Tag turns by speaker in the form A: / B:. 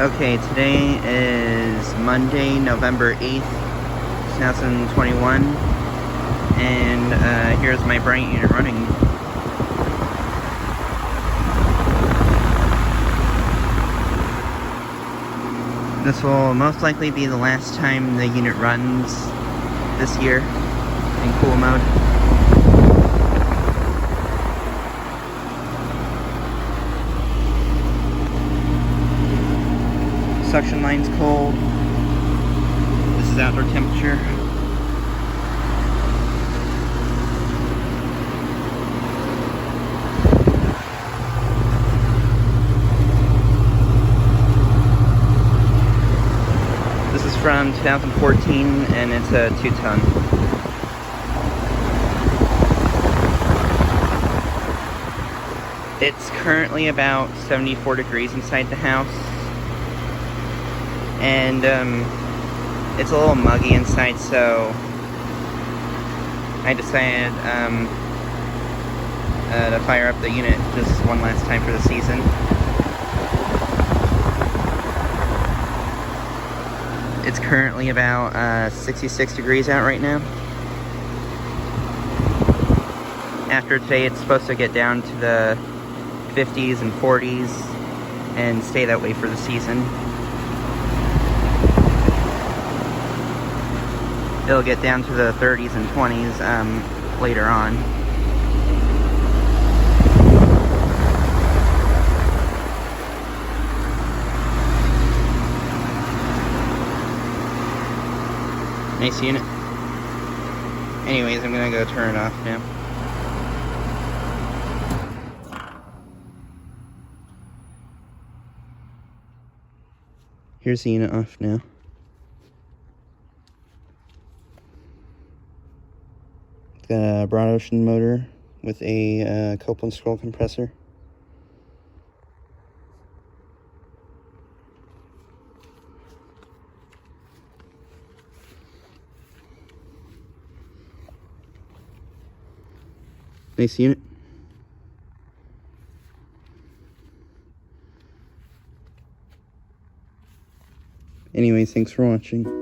A: Okay, today is Monday, November 8th, 2021, and here's my Bryant unit running. This will most likely be the last time the unit runs this year in cool mode. Suction line's cold. This is outdoor temperature. This is from 2014 and it's a 2-ton. It's currently about 74 degrees inside the house. And it's a little muggy inside, so I decided to fire up the unit just one last time for the season. It's currently about 66 degrees out right now. After today, it's supposed to get down to the 50s and 40s and stay that way for the season. It'll get down to the 30s and 20s later on. Nice unit. Anyways, I'm gonna go turn it off now. Here's the unit off now. Got a broad ocean motor with a Copeland scroll compressor. Nice unit. Anyways, thanks for watching.